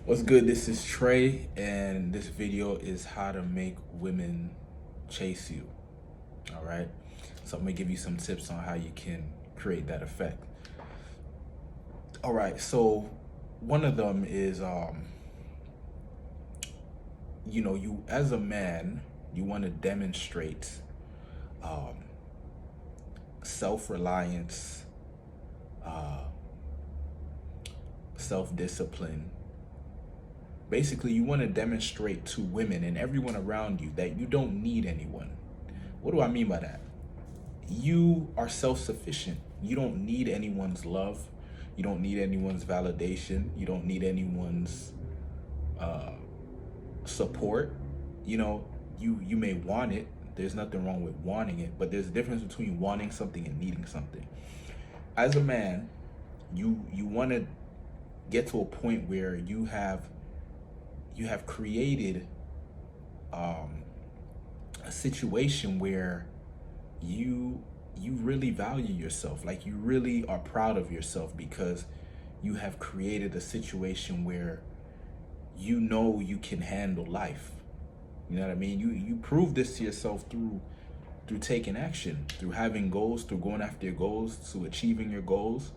What's good? This is Trey, and this video is how to make women chase you. All right. So I'm gonna give you some tips on how you can create that effect. All right. So one of them is, you as a man, you want to demonstrate um, self-reliance, uh, self-discipline. Basically, you want to demonstrate to women and everyone around you that you don't need anyone. What do I mean by that? You are self-sufficient. You don't need anyone's love. You don't need anyone's validation. You don't need anyone's uh, support. You may want it. There's nothing wrong with wanting it, but there's a difference between wanting something and needing something. As a man, you want to get to a point where you have created a situation where you really value yourself, like you really are proud of yourself because you have created a situation where you know you can handle life. You know what I mean? You prove this to yourself through taking action, through having goals, through going after your goals, to achieving your goals,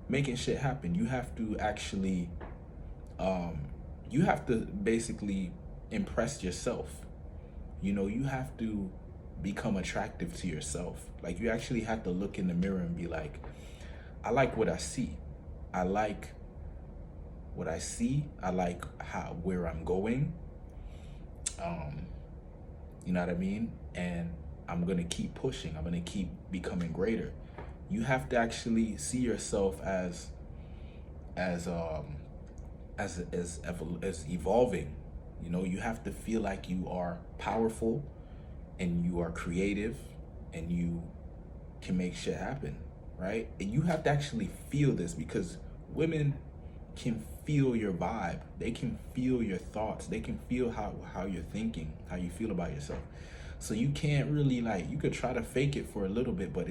making shit happen. You have to actually um you have to basically impress yourself. You have to become attractive to yourself. Like you actually have to look in the mirror and be like, I like what I see. I like what I see. I like where I'm going. Um, you know what I mean? And I'm gonna keep pushing. I'm gonna keep becoming greater. You have to actually see yourself as as evolving. You have to feel like you are powerful and you are creative and you can make shit happen, right? And you have to actually feel this because women can feel your vibe. They can feel your thoughts. They can feel how you're thinking, how you feel about yourself. So you can't really, like, you could try to fake it for a little bit, but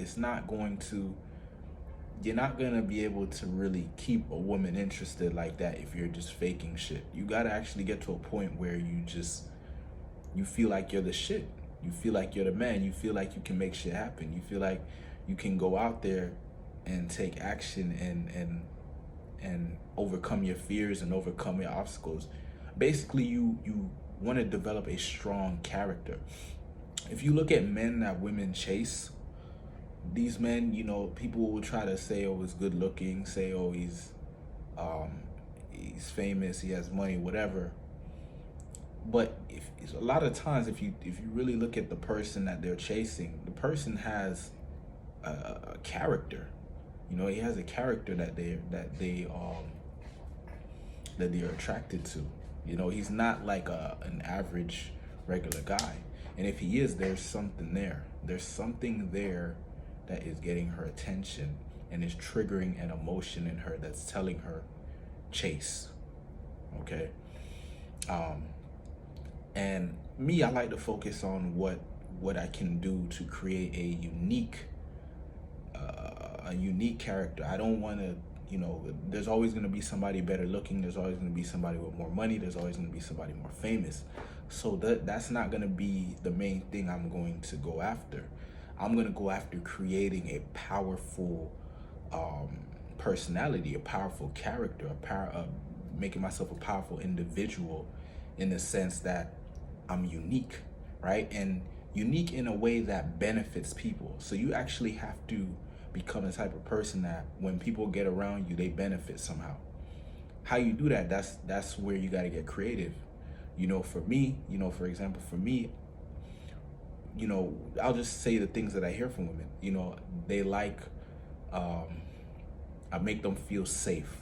you're not gonna be able to really keep a woman interested like that if you're just faking shit. You gotta actually get to a point where you feel like you're the shit. You feel like you're the man. You feel like you can make shit happen. You feel like you can go out there and take action and overcome your fears and overcome your obstacles. Basically, you want to develop a strong character. If you look at men that women chase, these men, people will try to say, oh, he's good looking, say, oh, he's famous, he has money, whatever. But a lot of times, if you really look at the person that they're chasing, the person has a character. He has a character that they are attracted to. He's not like an average regular guy. And if he is, there's something there. There's something there that is getting her attention and is triggering an emotion in her that's telling her chase. Okay. And me, I like to focus on what I can do to create a unique character. I don't want to, there's always going to be somebody better looking. There's always going to be somebody with more money. There's always going to be somebody more famous. So that's not going to be the main thing I'm going to go after. I'm going to go after creating a powerful personality, a powerful character, making myself a powerful individual in the sense that I'm unique, right? And unique in a way that benefits people. So you actually have to become the type of person that when people get around you, they benefit somehow. How you do that, that's where you got to get creative. For me, for example, I'll just say the things that I hear from women. They like, I make them feel safe.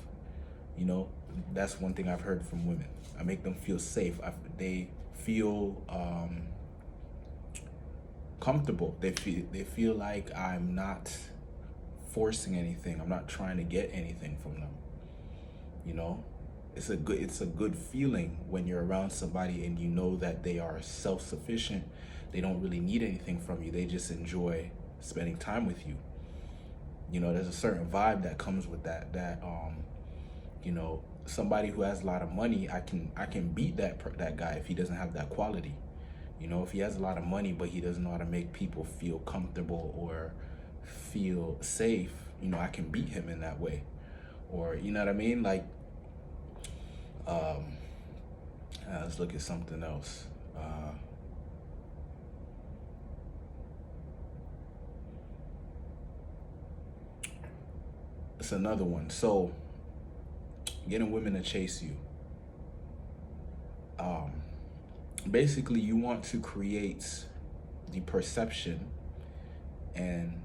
That's one thing I've heard from women. I make them feel safe. They feel comfortable. They feel like I'm not forcing anything. I'm not trying to get anything from them. It's a good feeling when you're around somebody and you know that they are self-sufficient. They don't really need anything from you. They just enjoy spending time with you. There's a certain vibe that comes with that you know, somebody who has a lot of money, I can beat that guy if he doesn't have that quality. You know, if he has a lot of money but he doesn't know how to make people feel comfortable or feel safe, you know, I can beat him in that way. Or you know what I mean? Like, um, let's look at something else. It's another one. So, getting women to chase you. Um, Basically, you want to create the perception, and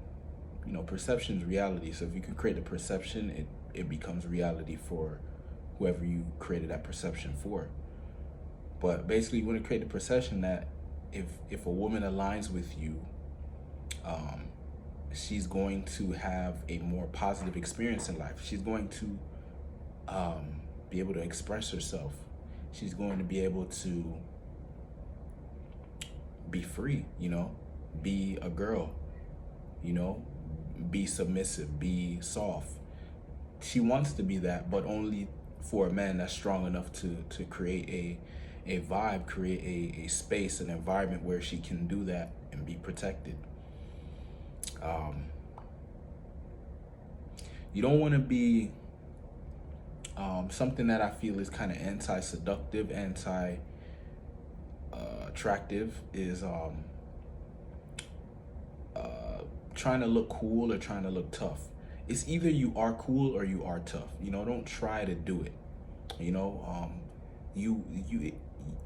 you know, perception is reality. So if you can create the perception, it becomes reality for whoever you created that perception for. But basically, you want to create the perception that if a woman aligns with you, um, she's going to have a more positive experience in life. She's going to be able to express herself. She's going to be able to be free, you know, be a girl, you know, be submissive, be soft. She wants to be that, but only for a man that's strong enough to create a vibe, create a space, an environment where she can do that and be protected. Um, you don't want to be something that I feel is kind of anti-seductive, anti-attractive is trying to look cool or trying to look tough. It's either you are cool or you are tough. You know, don't try to do it. You know, you you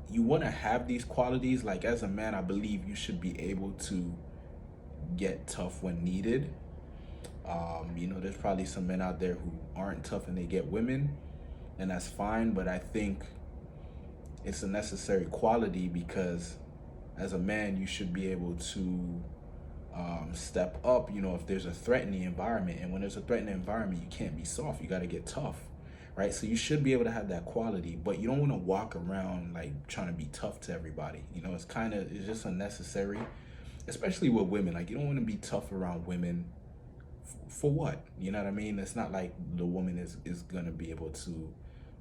you want to have these qualities. Like as a man, I believe you should be able to get tough when needed. You know, there's probably some men out there who aren't tough and they get women, and that's fine. But I think it's a necessary quality because as a man, you should be able to step up, you know, if there's a threat in the environment. And when there's a threat in the environment, you can't be soft. You got to get tough, right? So you should be able to have that quality, but you don't want to walk around like trying to be tough to everybody. You know, it's just unnecessary, especially with women. Like, you don't want to be tough around women for what? You know what I mean? It's not like the woman is going to be able to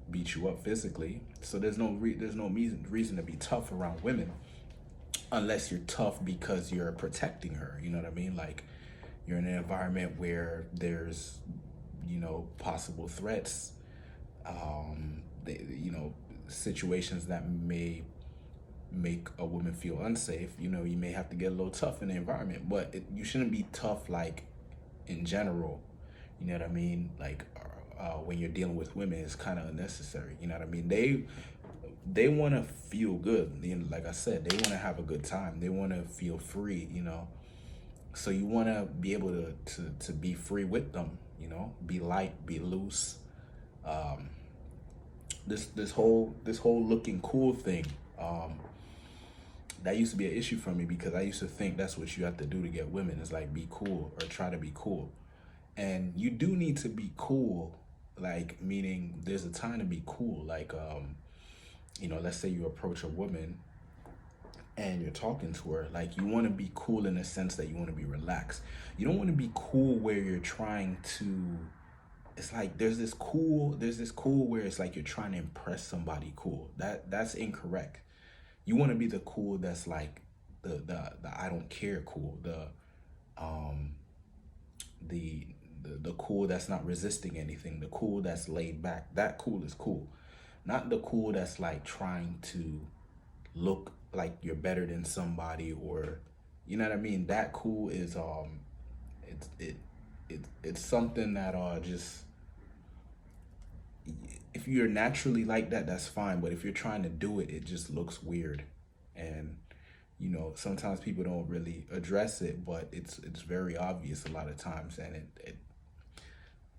beat you up physically. So there's no reason to be tough around women unless you're tough because you're protecting her. You know what I mean? Like, you're in an environment where there's, you know, possible threats, you know, situations that may make a woman feel unsafe. You know, you may have to get a little tough in the environment, but you shouldn't be tough like in general. You know what I mean? Like, when you're dealing with women, it's kind of unnecessary. You know what I mean? They want to feel good. You know, like I said, they want to have a good time. They want to feel free, you know. So you want to be able to be free with them, you know, be light, be loose. Um, this whole looking cool thing, that used to be an issue for me because I used to think that's what you have to do to get women, is like be cool or try to be cool. And you do need to be cool, like meaning there's a time to be cool. Like, you know, let's say you approach a woman and you're talking to her, like you want to be cool in the sense that you want to be relaxed. You don't want to be cool where you're trying to, it's like there's this cool where it's like you're trying to impress somebody cool. That's incorrect. You want to be the cool that's like the I don't care cool, um the the cool that's not resisting anything, the cool that's laid back. That cool is cool. Not the cool that's like trying to look like you're better than somebody, or you know what I mean? That cool is it's it's something that just, if you're naturally like that, that's fine. But if you're trying to do it, it just looks weird. And you know, sometimes people don't really address it, but it's very obvious a lot of times. And it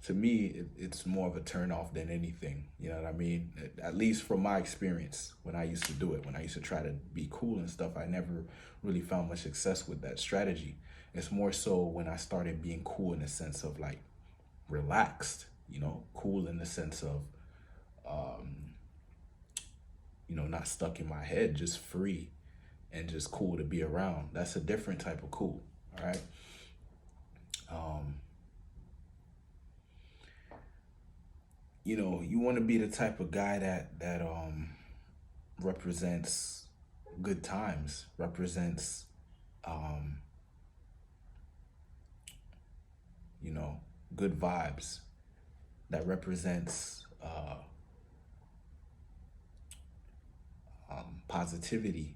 to me, it's more of a turn off than anything. You know what I mean? At least from my experience, when I used to do it, when I used to try to be cool and stuff, I never really found much success with that strategy. It's more so when I started being cool in the sense of like relaxed, you know, cool in the sense of, um, you know, not stuck in my head, just free and just cool to be around. That's a different type of cool. All right. Um, you want to be the type of guy that represents good times, represents um, you know, good vibes, that represents positivity.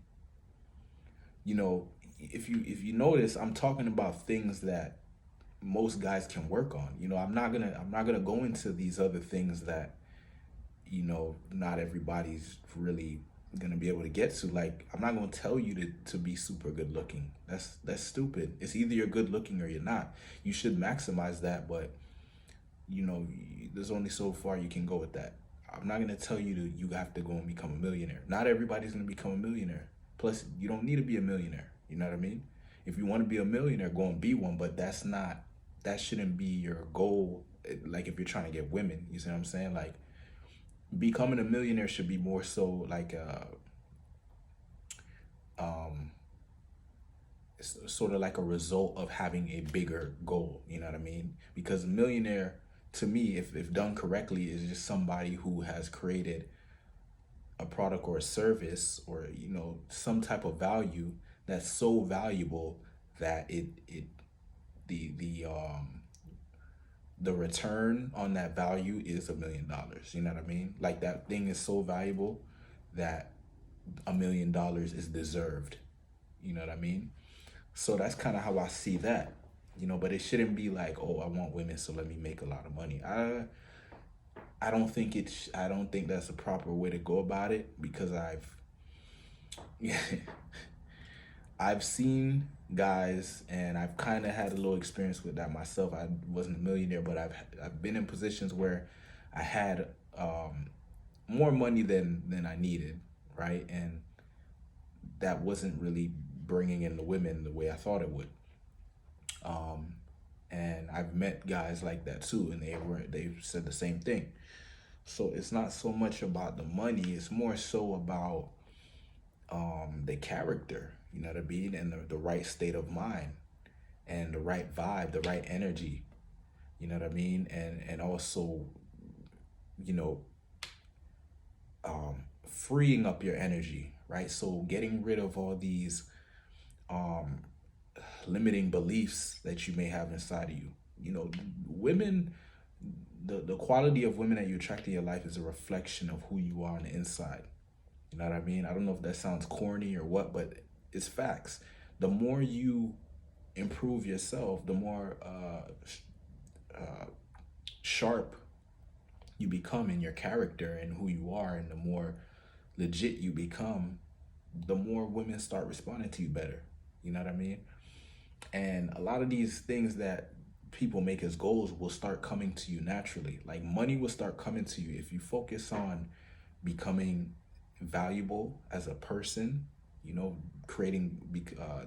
You know, if you notice, I'm talking about things that most guys can work on. I'm not gonna go into these other things that not everybody's really gonna be able to get to. Like, I'm not gonna tell you to be super good looking. That's stupid. It's either you're good looking or you're not. You should maximize that, but there's only so far you can go with that. I'm not gonna tell you have to go and become a millionaire. Not everybody's gonna become a millionaire. Plus, you don't need to be a millionaire. You know what I mean? If you want to be a millionaire, go and be one. But that shouldn't be your goal. Like, if you're trying to get women, you see what I'm saying? Like, becoming a millionaire should be more so like um it's sort of like a result of having a bigger goal. You know what I mean? Because a millionaire, to me, if done correctly, is just somebody who has created a product or a service, or some type of value that's so valuable that it the return on that value is $1 million. You know what I mean? Like, that thing is so valuable that $1 million is deserved. You know what I mean? So that's kind of how I see that. But it shouldn't be like, oh, I want women, so let me make a lot of money. I don't think that's a proper way to go about it, because I've seen guys, and I've kind of had a little experience with that myself. I wasn't a millionaire, but I've been in positions where I had more money than I needed, right? And that wasn't really bringing in the women the way I thought it would. Um, and I've met guys like that too, and they said the same thing. So it's not so much about the money; it's more so about the character. You know what I mean, and the right state of mind, and the right vibe, the right energy. You know what I mean, and also, you know, freeing up your energy, right? So getting rid of all these um, limiting beliefs that you may have inside of you. Women, the quality of women that you attract in your life is a reflection of who you are on the inside. You know what I mean? I don't know if that sounds corny or what, but it's facts. The more you improve yourself, the more sharp you become in your character and who you are, and the more legit you become, the more women start responding to you better. You know what I mean? And a lot of these things that people make as goals will start coming to you naturally. Like, money will start coming to you if you focus on becoming valuable as a person,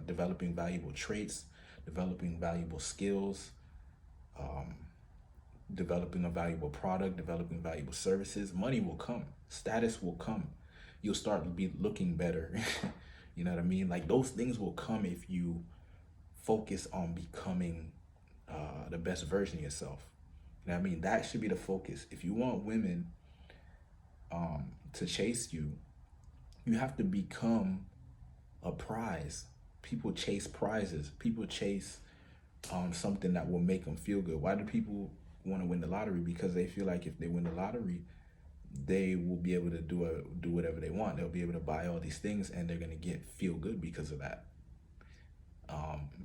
developing valuable traits, developing valuable skills, um, developing a valuable product, developing valuable services. Money will come, status will come. You'll start to be looking better. You know what I mean? Like, those things will come if you focus on becoming the best version of yourself. You know what I mean? That should be the focus. If you want women to chase you, you have to become a prize. People chase prizes. People chase something that will make them feel good. Why do people want to win the lottery? Because they feel like if they win the lottery, they will be able to do whatever they want. They'll be able to buy all these things, and they're gonna feel good because of that.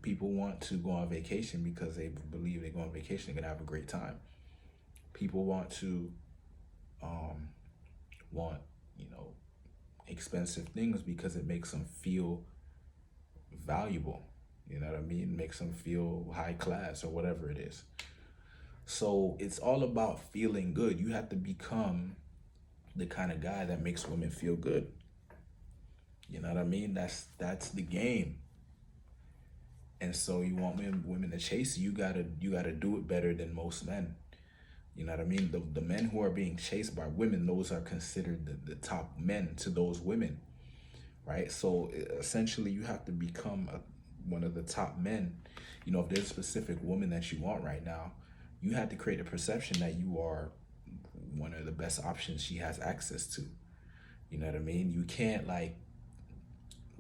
People want to go on vacation because they believe they go on vacation, they're gonna have a great time. People want to want expensive things because it makes them feel valuable. You know what I mean? It makes them feel high class or whatever it is. So it's all about feeling good. You have to become the kind of guy that makes women feel good. You know what I mean? That's the game. And so you want women to chase you. You gotta do it better than most men. You know what I mean? The men who are being chased by women, those are considered the top men to those women, right? So essentially, you have to become one of the top men. If there's a specific woman that you want right now, you have to create a perception that you are one of the best options she has access to. You know what I mean? You can't like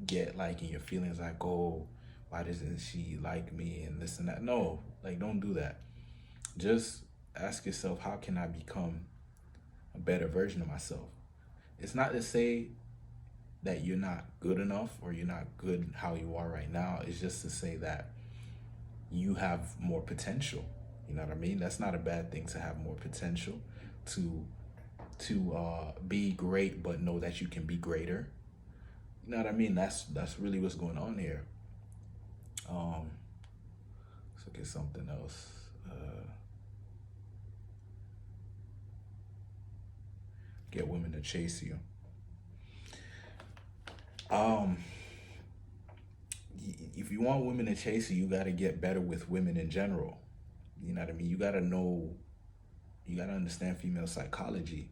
get like in your feelings like, oh, why doesn't she like me and this and that? No, like don't do that. Just ask yourself, how can I become a better version of myself? It's not to say that you're not good enough or you're not good how you are right now. It's just to say that you have more potential. You know what I mean? That's not a bad thing to have more potential, to be great, but know that you can be greater. You know what I mean? That's really what's going on here. Let's look at something else. Get women to chase you. Um, if you want women to chase you, you got to get better with women in general. You know what I mean? You got to know, you got to understand female psychology.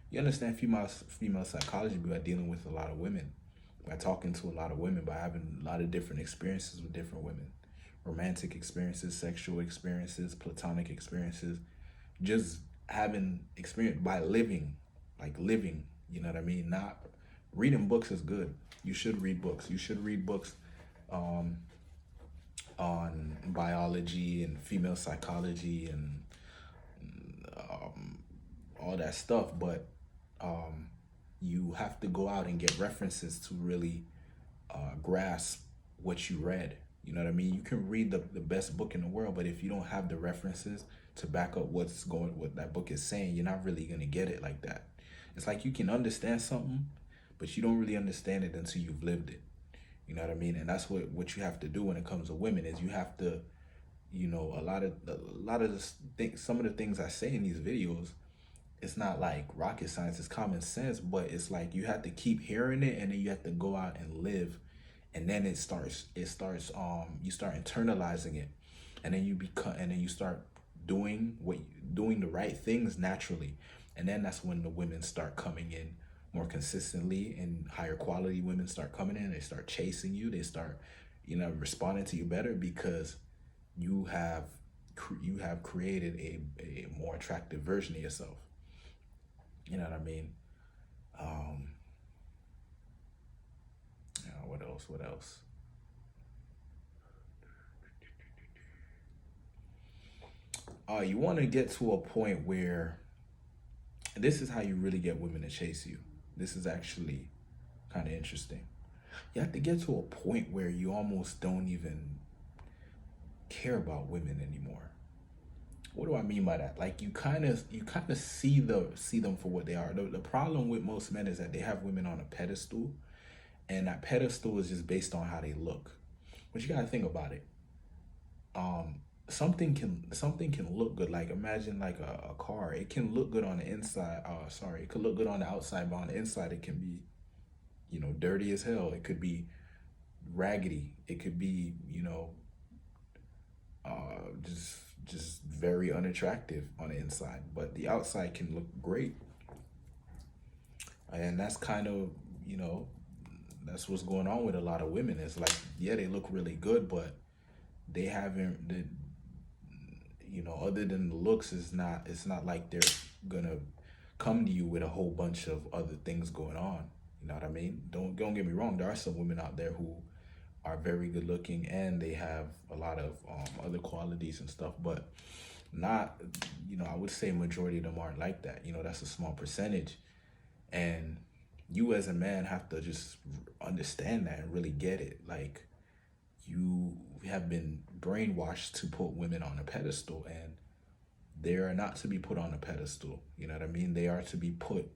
You understand female psychology by dealing with a lot of women, by talking to a lot of women, by having a lot of different experiences with different women, romantic experiences, sexual experiences, platonic experiences, just having experience by living, like living. You know what I mean? Not reading books is good. You should read books. You should read books um, on biology and female psychology and all that stuff, but you have to go out and get references to really grasp what you read. You know what I mean? You can read the best book in the world, but if you don't have the references to back up what that book is saying, you're not really gonna get it like that. It's like you can understand something, but you don't really understand it until you've lived it. You know what I mean? And that's what you have to do when it comes to women is you have to, you know, a lot of the things, some of the things I say in these videos, it's not like rocket science, it's common sense, but it's like you have to keep hearing it and then you have to go out and live, and then it starts you start internalizing it, and then you start doing the right things naturally, and then that's when the women start coming in more consistently, and higher quality women start coming in. They start chasing you, they start, you know, responding to you better because you have created a more attractive version of yourself. You know what I mean? Um, what else? What else? You want to get to a point where this is how you really get women to chase you. This is actually kind of interesting. You have to get to a point where you almost don't even care about women anymore. What do I mean by that? Like you kind of see them for what they are. The problem with most men is that they have women on a pedestal, and that pedestal is just based on how they look. But you gotta think about it. Um, something can look good. Like imagine like a car. It can look good on the inside. Sorry, it could look good on the outside, but on the inside it can be, you know, dirty as hell. It could be raggedy. It could be, you know, just very unattractive on the inside. But the outside can look great, and that's kind of, you know, that's what's going on with a lot of women. It's like, yeah, they look really good, but they haven't the you know, other than the looks, it's not like they're gonna come to you with a whole bunch of other things going on. You know what I mean? Don't get me wrong, there are some women out there who are very good looking and they have a lot of other qualities and stuff, but not, you know, I would say majority of them aren't like that. You know, that's a small percentage, and you as a man have to just understand that and really get it. Like, you have been brainwashed to put women on a pedestal, and they are not to be put on a pedestal. You know what I mean? They are to be put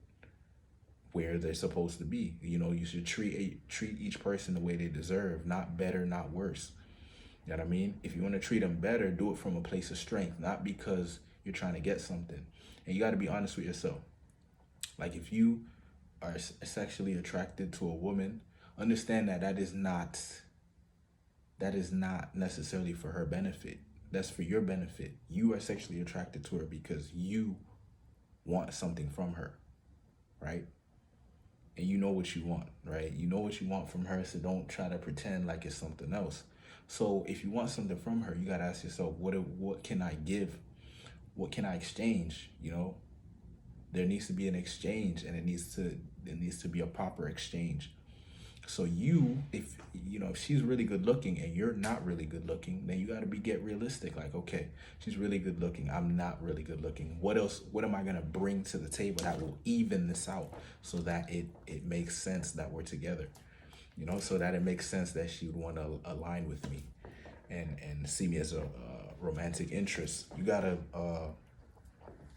where they're supposed to be. You know, you should treat each person the way they deserve, not better, not worse. You know what I mean? If you want to treat them better, do it from a place of strength, not because you're trying to get something. And you got to be honest with yourself. Like, if you are sexually attracted to a woman, understand that that is not necessarily for her benefit. That's for your benefit. You are sexually attracted to her because you want something from her, right? And you know what you want, right? You know what you want from her, so don't try to pretend like it's something else. So if you want something from her, you gotta ask yourself, what can I give? What can I exchange? You know, There needs to be an exchange, and it needs to be a proper exchange. So if she's really good looking and you're not really good looking, then you got to get realistic. Like, okay, she's really good looking, I'm not really good looking. What am I going to bring to the table that will even this out, so that it makes sense that we're together, so that it makes sense that she would want to align with me and see me as a romantic interest.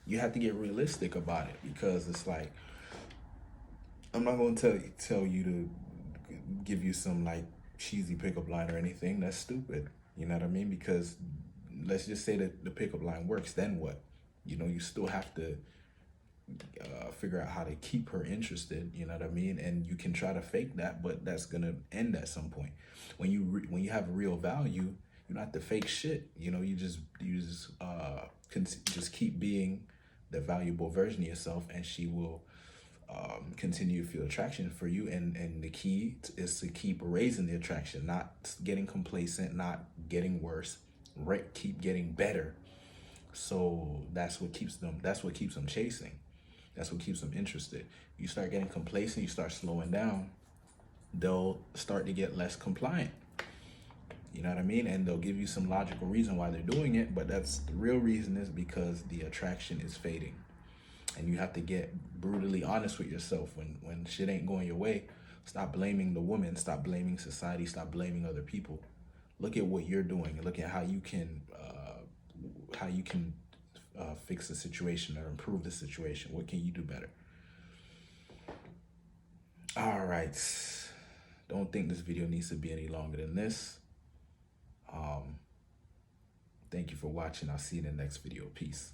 You have to get realistic about it, because it's like, I'm not going to tell you to give you some like cheesy pickup line or anything. That's stupid. You know what I mean? Because let's just say that the pickup line works, then what? You still have to figure out how to keep her interested. You know what I mean? And you can try to fake that, but that's gonna end at some point. When you have real value, you don't have to fake shit. You just keep being the valuable version of yourself, and she will continue to feel attraction for you. And the key is to keep raising the attraction, not getting complacent, not getting worse, right? Keep getting better. So that's what keeps them chasing. That's what keeps them interested. You start getting complacent, you start slowing down, they'll start to get less compliant. You know what I mean? And they'll give you some logical reason why they're doing it, but that's the real reason is because the attraction is fading. And you have to get brutally honest with yourself when shit ain't going your way. Stop blaming the woman, stop blaming society, stop blaming other people. Look at what you're doing. Look at how you can fix the situation or improve the situation. What can you do better? All right. Don't think this video needs to be any longer than this. Thank you for watching. I'll see you in the next video. Peace.